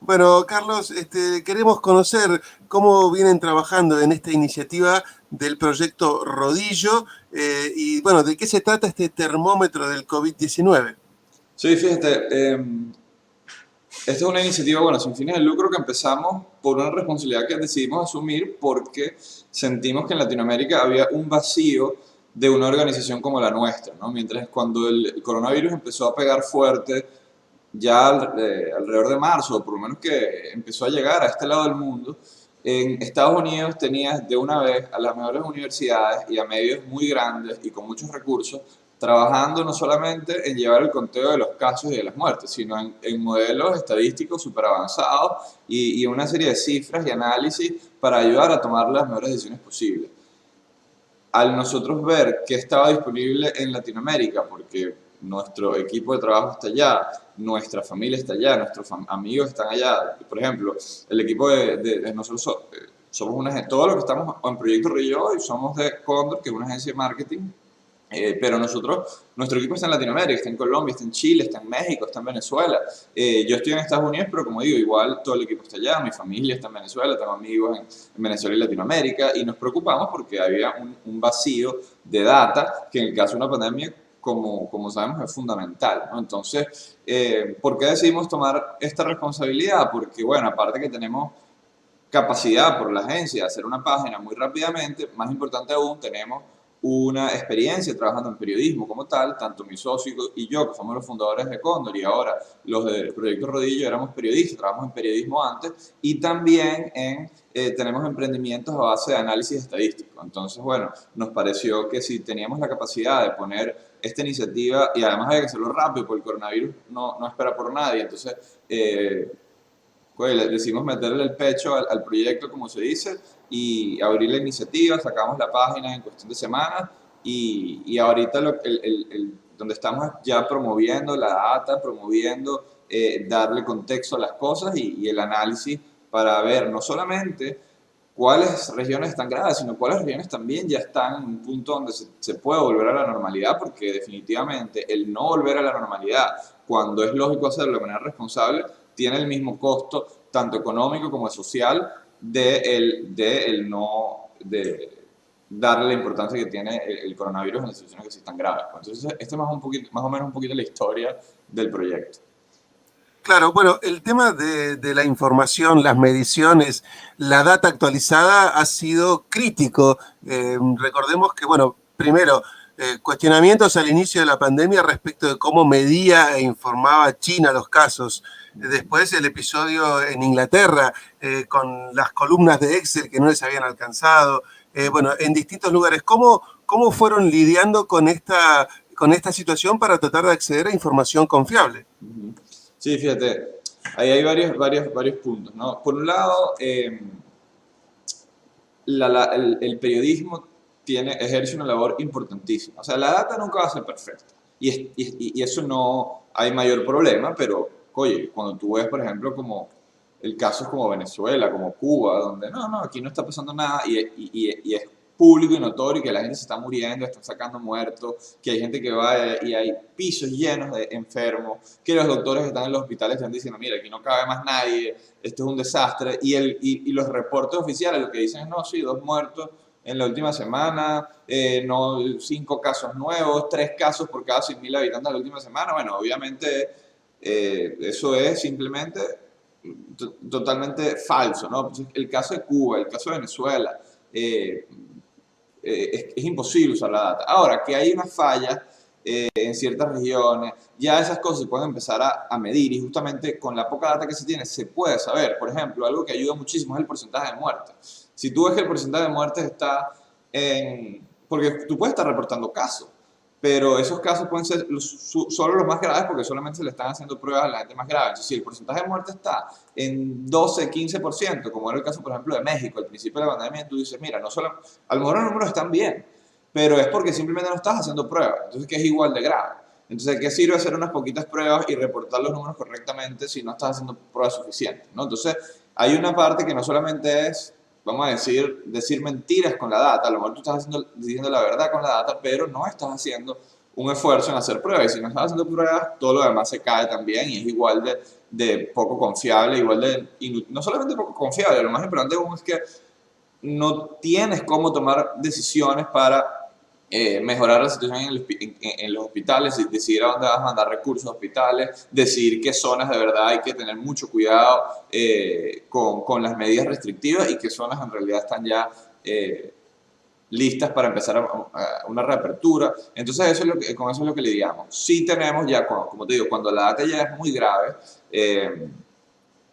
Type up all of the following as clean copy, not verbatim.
Bueno, Carlos, queremos conocer cómo vienen trabajando en esta iniciativa del proyecto Rodillo y, bueno, de qué se trata este termómetro del COVID-19. Sí, fíjate, esta es una iniciativa, bueno, sin fines de lucro que empezamos por una responsabilidad que decidimos asumir porque sentimos que en Latinoamérica había un vacío de una organización como la nuestra, ¿no? Mientras cuando el coronavirus empezó a pegar fuerte ya alrededor de marzo, o por lo menos que empezó a llegar a este lado del mundo, en Estados Unidos tenías de una vez a las mejores universidades y a medios muy grandes y con muchos recursos trabajando no solamente en llevar el conteo de los casos y de las muertes, sino en modelos estadísticos súper avanzados y una serie de cifras y análisis para ayudar a tomar las mejores decisiones posibles. Al nosotros ver qué estaba disponible en Latinoamérica, porque nuestro equipo de trabajo está allá, nuestra familia está allá, nuestros amigos están allá. Por ejemplo, el equipo de nosotros somos una, todos los que estamos en Proyecto Río y somos de Condor, que es una agencia de marketing, pero nosotros, nuestro equipo está en Latinoamérica, está en Colombia, está en Chile, está en México, está en Venezuela. Yo estoy en Estados Unidos, pero como digo, igual todo el equipo está allá, mi familia está en Venezuela, tengo amigos en Venezuela y Latinoamérica, y nos preocupamos porque había un vacío de data que en el caso de una pandemia, como sabemos, es fundamental, ¿no? Entonces, ¿por qué decidimos tomar esta responsabilidad? Porque, bueno, aparte que tenemos capacidad por la agencia de hacer una página muy rápidamente, más importante aún, tenemos una experiencia trabajando en periodismo como tal, tanto mi socio y yo, que somos los fundadores de Cóndor, y ahora los del Proyecto Rodillo, éramos periodistas, trabajamos en periodismo antes, y también tenemos emprendimientos a base de análisis estadístico. Entonces, bueno, nos pareció que si teníamos la capacidad de poner esta iniciativa, y además hay que hacerlo rápido, porque el coronavirus no espera por nadie, entonces pues le decidimos meterle el pecho al proyecto, como se dice, y abrir la iniciativa, sacamos la página en cuestión de semanas y ahorita donde estamos ya promoviendo la data, promoviendo darle contexto a las cosas y el análisis para ver no solamente cuáles regiones están graves, sino cuáles regiones también ya están en un punto donde se puede volver a la normalidad, porque definitivamente el no volver a la normalidad, cuando es lógico hacerlo de manera responsable, tiene el mismo costo, tanto económico como social, de no de darle la importancia que tiene el coronavirus en las situaciones que sí están graves. Entonces, este es más o menos un poquito la historia del proyecto. Claro, bueno, el tema de la información, las mediciones, la data actualizada ha sido crítico. Recordemos que, bueno, primero, cuestionamientos al inicio de la pandemia respecto de cómo medía e informaba China los casos. Después el episodio en Inglaterra con las columnas de Excel que no les habían alcanzado. Bueno, en distintos lugares. ¿Cómo fueron lidiando con esta situación para tratar de acceder a información confiable? Sí, fíjate, ahí hay varios puntos, ¿no? Por un lado, el periodismo ejerce una labor importantísima. O sea, la data nunca va a ser perfecta. Y eso no hay mayor problema, pero, oye, cuando tú ves, por ejemplo, como el caso es como Venezuela, como Cuba, donde no, aquí no está pasando nada y es público y notorio que la gente se está muriendo, están sacando muertos, que hay gente que va y hay pisos llenos de enfermos, que los doctores que están en los hospitales están diciendo, mira, aquí no cabe más nadie, esto es un desastre, y los reportes oficiales lo que dicen es, no, sí, 2 muertos en la última semana, no, 5 casos nuevos, 3 casos por cada 100.000 habitantes en la última semana. Bueno, obviamente eso es simplemente totalmente falso, ¿no? Pues el caso de Cuba, el caso de Venezuela, es imposible usar la data. Ahora, que hay una falla en ciertas regiones, ya esas cosas se pueden empezar a medir y justamente con la poca data que se tiene se puede saber. Por ejemplo, algo que ayuda muchísimo es el porcentaje de muertes. Si tú ves que el porcentaje de muertes está en... Porque tú puedes estar reportando casos, pero esos casos pueden ser solo los más graves porque solamente se le están haciendo pruebas a la gente más grave. Entonces, si el porcentaje de muerte está en 12-15%, como era el caso, por ejemplo, de México al principio de la pandemia, tú dices, mira, no solo, a lo mejor los números están bien, pero es porque simplemente no estás haciendo pruebas, entonces que es igual de grave. Entonces, ¿qué sirve hacer unas poquitas pruebas y reportar los números correctamente si no estás haciendo pruebas suficientes, ¿no? Entonces, hay una parte que no solamente es, vamos a decir mentiras con la data, a lo mejor tú estás diciendo la verdad con la data, pero no estás haciendo un esfuerzo en hacer pruebas. Y si no estás haciendo pruebas, todo lo demás se cae también y es igual de poco confiable, igual de, no solamente poco confiable, lo más importante aún es que no tienes cómo tomar decisiones para mejorar la situación en los hospitales, decidir a dónde vas a mandar recursos a hospitales, decidir qué zonas de verdad hay que tener mucho cuidado con las medidas restrictivas y qué zonas en realidad están ya listas para empezar a una reapertura. Entonces con eso es lo que lidiamos. Sí tenemos ya, como te digo, cuando la data ya es muy grave,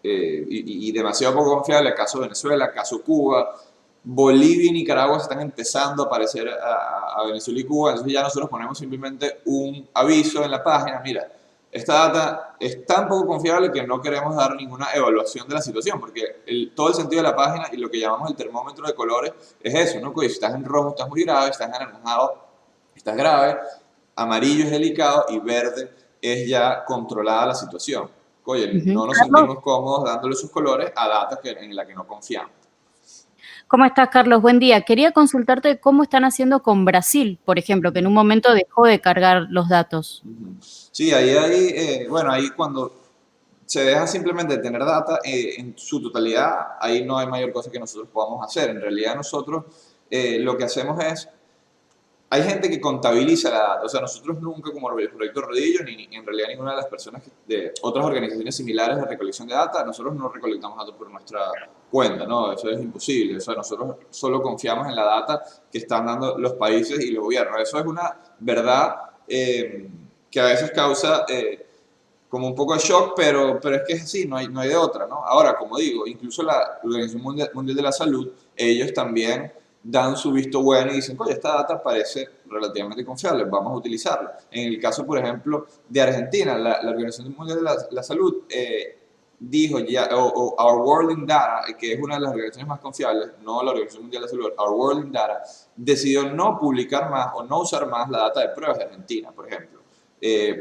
y demasiado poco confiable, caso Venezuela, caso Cuba, Bolivia y Nicaragua se están empezando a parecer a Venezuela y Cuba, entonces ya nosotros ponemos simplemente un aviso en la página, mira, esta data es tan poco confiable que no queremos dar ninguna evaluación de la situación, porque todo el sentido de la página y lo que llamamos el termómetro de colores es eso, ¿no? Que si estás en rojo estás muy grave, estás en anaranjado estás grave, amarillo es delicado y verde es ya controlada la situación. Oye, Ujú. no nos Carlos, sentimos cómodos dándole sus colores a data en la que no confiamos. ¿cómo estás, Carlos? Buen día. Quería consultarte cómo están haciendo con Brasil, por ejemplo, que en un momento dejó de cargar los datos. Sí, bueno, ahí cuando se deja simplemente de tener data en su totalidad, ahí no hay mayor cosa que nosotros podamos hacer. En realidad nosotros lo que hacemos es, hay gente que contabiliza la data, o sea, nosotros nunca como el Proyecto Rodillo, ni en realidad ninguna de las personas de otras organizaciones similares de recolección de data, nosotros no recolectamos datos por nuestra cuenta, ¿no? Eso es imposible, o sea, nosotros solo confiamos en la data que están dando los países y los gobiernos. Eso es una verdad que a veces causa como un poco de shock, pero es que es así, no hay de otra, ¿no? Ahora, como digo, incluso la Organización Mundial de la Salud, ellos también dan su visto bueno y dicen, oye, esta data parece relativamente confiable, vamos a utilizarla. En el caso, por ejemplo, de Argentina, la Organización Mundial de la Salud dijo ya, o Our World in Data, que es una de las organizaciones más confiables, no la Organización Mundial de la Salud, Our World in Data, decidió no publicar más o no usar más la data de pruebas de Argentina, por ejemplo,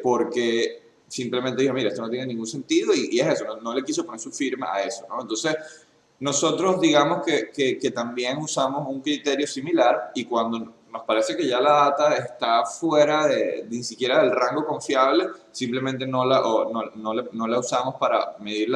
porque simplemente dijo, mira, esto no tiene ningún sentido y es eso, no le quiso poner su firma a eso, ¿no? Entonces, nosotros digamos que también usamos un criterio similar y cuando nos parece que ya la data está fuera de ni siquiera del rango confiable, simplemente no la usamos para medir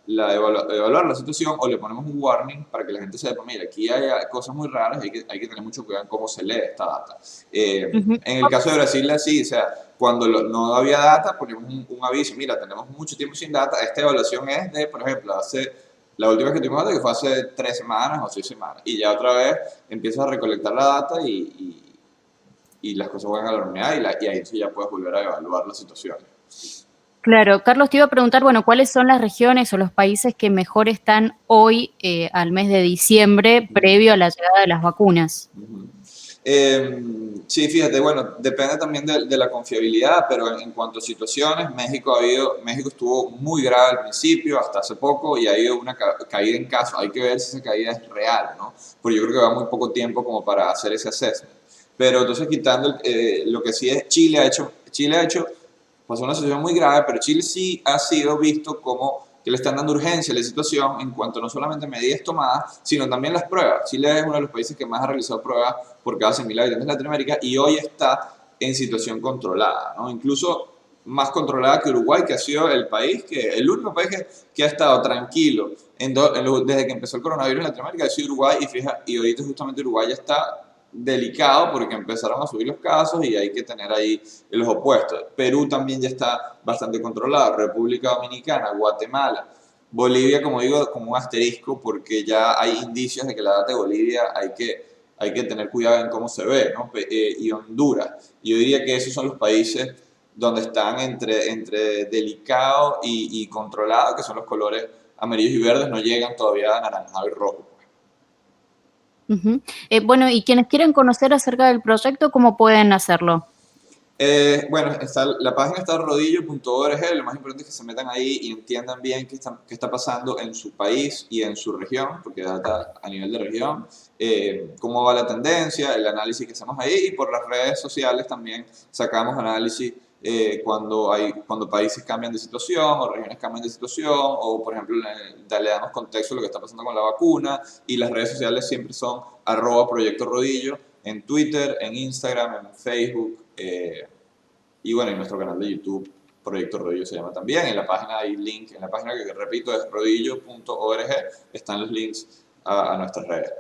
evaluar la situación o le ponemos un warning para que la gente sepa, mira, aquí hay cosas muy raras y hay que tener mucho cuidado en cómo se lee esta data. Ujú. En el caso de Brasil, así, o sea, cuando no había data, ponemos un aviso, mira, tenemos mucho tiempo sin data, esta evaluación es de, por ejemplo, la última vez que tuvimos data que fue hace 3 semanas o 6 semanas, y ya otra vez empiezas a recolectar la data y las cosas van a la unidad y ahí sí ya puedes volver a evaluar la situación. Claro, Carlos, te iba a preguntar, bueno, ¿cuáles son las regiones o los países que mejor están hoy al mes de diciembre, previo a la llegada de las vacunas? Sí, fíjate, bueno, depende también de la confiabilidad, pero en cuanto a situaciones, México estuvo muy grave al principio, hasta hace poco, y ha habido una caída en casos. Hay que ver si esa caída es real, ¿no? Porque yo creo que va muy poco tiempo como para hacer ese assessment. Pero entonces quitando lo que sí es Chile ha hecho, pasó una situación muy grave, pero Chile sí ha sido visto como que le están dando urgencia a la situación en cuanto no solamente medidas tomadas, sino también las pruebas. Chile es uno de los países que más ha realizado pruebas por cada 100.000 habitantes de Latinoamérica y hoy está en situación controlada, ¿no? Incluso más controlada que Uruguay, que ha sido el único país que ha estado tranquilo desde que empezó el coronavirus en Latinoamérica, ha sido Uruguay y ahorita justamente Uruguay ya está delicado porque empezaron a subir los casos y hay que tener ahí los opuestos. Perú también ya está bastante controlado, República Dominicana, Guatemala, Bolivia, como digo, como un asterisco porque ya hay indicios de que la data de Bolivia hay que tener cuidado en cómo se ve, ¿no? Y Honduras. Yo diría que esos son los países donde están entre delicado y controlado, que son los colores amarillos y verdes, no llegan todavía a naranjado y rojo. Ujú. Bueno, y quienes quieren conocer acerca del proyecto, ¿cómo pueden hacerlo? Bueno, la página está rodillo.org, lo más importante es que se metan ahí y entiendan bien qué está pasando en su país y en su región, porque data a nivel de región, cómo va la tendencia, el análisis que hacemos ahí y por las redes sociales también sacamos análisis cuando países cambian de situación o regiones cambian de situación o por ejemplo le damos contexto a lo que está pasando con la vacuna y las redes sociales siempre son @proyecto rodillo en Twitter, en Instagram, en Facebook, Y bueno, en nuestro canal de YouTube, Proyecto Rodillo se llama también. En la página hay link, en la página que repito es rodillo.org, están los links a nuestras redes.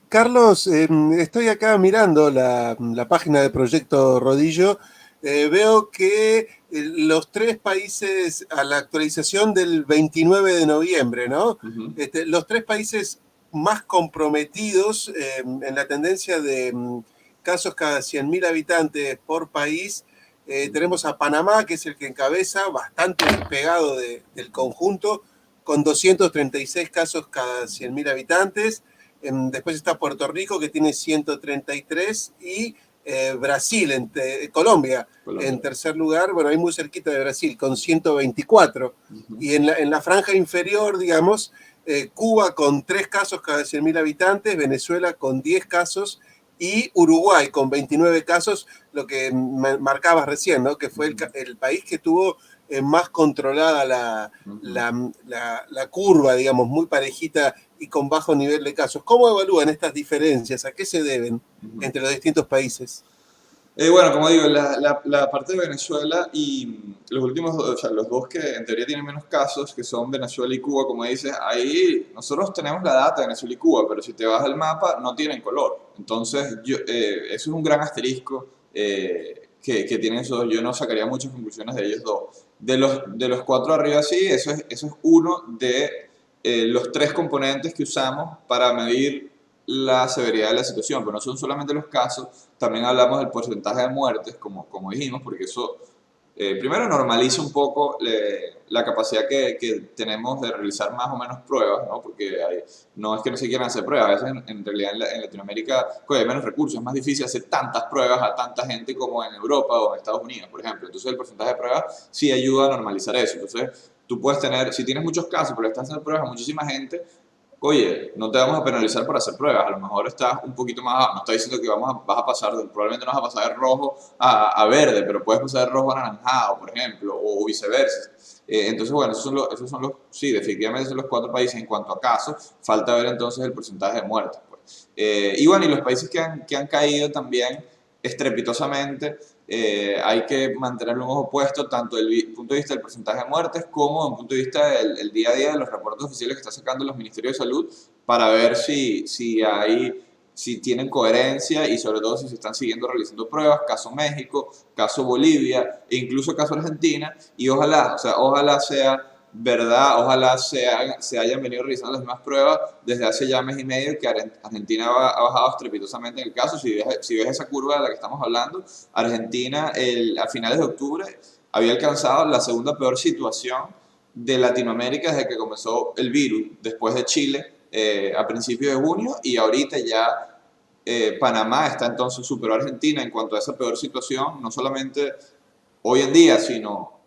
Carlos, estoy acá mirando la página de Proyecto Rodillo. Veo que los 3 países a la actualización del 29 de noviembre, ¿no? Uh-huh. Los 3 países más comprometidos en la tendencia de casos cada 100.000 habitantes por país. Tenemos a Panamá, que es el que encabeza, bastante despegado del conjunto, con 236 casos cada 100.000 habitantes. Después está Puerto Rico, que tiene 133, y Brasil, Colombia, en tercer lugar, bueno, ahí muy cerquita de Brasil, con 124. Uh-huh. Y en la franja inferior, digamos, Cuba con 3 casos cada 100.000 habitantes, Venezuela con 10 casos, y Uruguay con 29 casos, lo que marcabas recién, ¿no? Que fue el país que tuvo más controlada la curva, digamos, muy parejita y con bajo nivel de casos. ¿Cómo evalúan estas diferencias? ¿A qué se deben entre los distintos países? Bueno, como digo, la parte de Venezuela y los últimos, o sea, los dos que en teoría tienen menos casos, que son Venezuela y Cuba, como dices, ahí nosotros tenemos la data de Venezuela y Cuba, pero si te vas al mapa no tienen color. Entonces, eso es un gran asterisco que tienen esos dos. Yo no sacaría muchas conclusiones de ellos dos. De los 4 arriba, sí, eso es uno de los 3 componentes que usamos para medir la severidad de la situación, pero no son solamente los casos, también hablamos del porcentaje de muertes, como dijimos, porque eso primero normaliza un poco la capacidad que tenemos de realizar más o menos pruebas, ¿no? Porque no es que no se quieran hacer pruebas, a veces en realidad en Latinoamérica hay menos recursos, es más difícil hacer tantas pruebas a tanta gente como en Europa o en Estados Unidos, por ejemplo. Entonces el porcentaje de pruebas sí ayuda a normalizar eso. Entonces tú puedes tener, si tienes muchos casos, pero le estás haciendo pruebas a muchísima gente, oye, no te vamos a penalizar por hacer pruebas, a lo mejor estás un poquito más, no estoy diciendo que vas a pasar, probablemente no vas a pasar de rojo a verde, pero puedes pasar de rojo a anaranjado, por ejemplo, o viceversa. Entonces, bueno, esos son los, sí, definitivamente son los 4 países en cuanto a casos, falta ver entonces el porcentaje de muertes. Pues. Y bueno, y los países que han caído también estrepitosamente, hay que mantenerlo un ojo puesto tanto desde el punto de vista del porcentaje de muertes como desde el punto de vista del día a día de los reportes oficiales que están sacando los ministerios de salud para ver si tienen coherencia y sobre todo si se están siguiendo realizando pruebas, caso México, caso Bolivia e incluso caso Argentina, y ojalá sea verdad, ojalá se hayan venido realizando las mismas pruebas desde hace ya mes y medio, que Argentina ha bajado estrepitosamente en el caso. Si ves esa curva de la que estamos hablando, Argentina a finales de octubre había alcanzado la segunda peor situación de Latinoamérica desde que comenzó el virus, después de Chile a principios de junio, y ahorita ya Panamá está entonces superó a Argentina en cuanto a esa peor situación, no solamente hoy en día, sino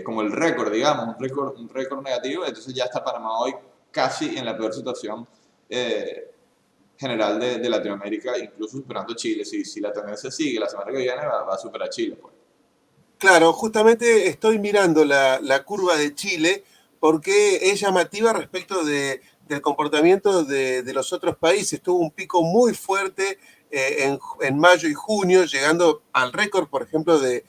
como el récord, digamos, un récord negativo. Entonces ya está Panamá hoy casi en la peor situación general de Latinoamérica, incluso superando Chile. Si la tendencia sigue, la semana que viene va a superar Chile. Pues. Claro, justamente estoy mirando la curva de Chile porque es llamativa respecto del comportamiento de los otros países. Tuvo un pico muy fuerte en mayo y junio, llegando al récord, por ejemplo, de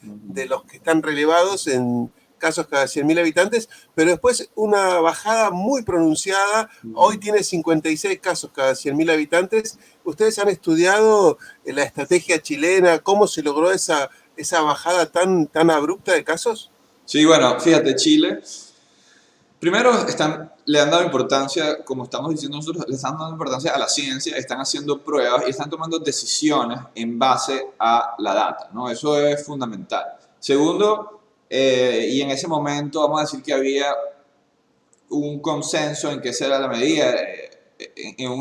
los que están relevados en casos cada 100.000 habitantes, pero después una bajada muy pronunciada. Hoy tiene 56 casos cada 100.000 habitantes. ¿Ustedes han estudiado la estrategia chilena? ¿Cómo se logró esa bajada tan abrupta de casos? Sí, bueno, fíjate, Chile, primero le han dado importancia, como estamos diciendo nosotros, le están dando importancia a la ciencia, están haciendo pruebas y están tomando decisiones en base a la data, ¿no? Eso es fundamental. Segundo, y en ese momento vamos a decir que había un consenso en que esa era la medida, en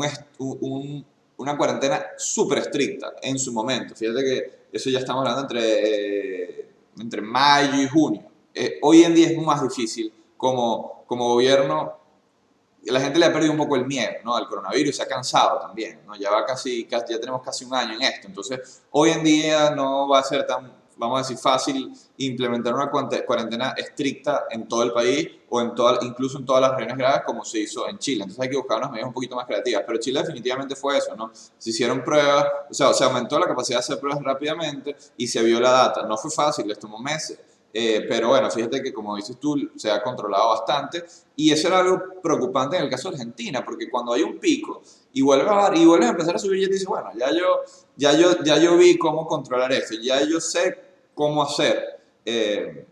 una cuarentena súper estricta en su momento. Fíjate que eso ya estamos hablando entre mayo y junio. Hoy en día es más difícil como gobierno. La gente le ha perdido un poco el miedo, ¿no?, al coronavirus, se ha cansado también, ¿no? Ya tenemos casi un año en esto. Entonces, hoy en día no va a ser tan vamos a decir, fácil implementar una cuarentena estricta en todo el país o incluso en todas las regiones graves como se hizo en Chile. Entonces hay que buscar unas medidas un poquito más creativas. Pero Chile definitivamente fue eso, ¿no? Se hicieron pruebas, o sea, se aumentó la capacidad de hacer pruebas rápidamente y se vio la data. No fue fácil, les tomó meses. Pero bueno, fíjate que como dices tú, se ha controlado bastante y eso era algo preocupante en el caso de Argentina, porque cuando hay un pico y vuelves a bajar y vuelves a empezar a subir, ya te dices, bueno, ya yo vi cómo controlar esto, ya yo sé cómo hacer.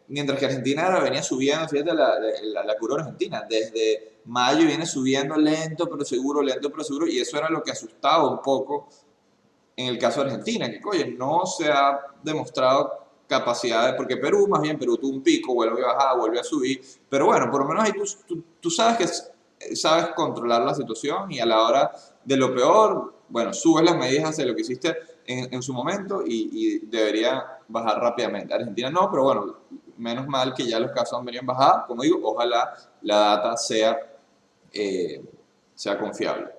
Mientras que Argentina venía subiendo, fíjate la curva argentina, desde mayo viene subiendo lento pero seguro, y eso era lo que asustaba un poco en el caso de Argentina, que oye, no se ha demostrado capacidad, porque Perú, más bien Perú tuvo un pico, vuelve a bajar, vuelve a subir, pero bueno, por lo menos ahí tú sabes que sabes controlar la situación y a la hora de lo peor, bueno, subes las medidas hacia lo que hiciste en su momento y debería bajar rápidamente. Argentina no, pero bueno, menos mal que ya los casos han venido en bajada, como digo, ojalá la data sea confiable.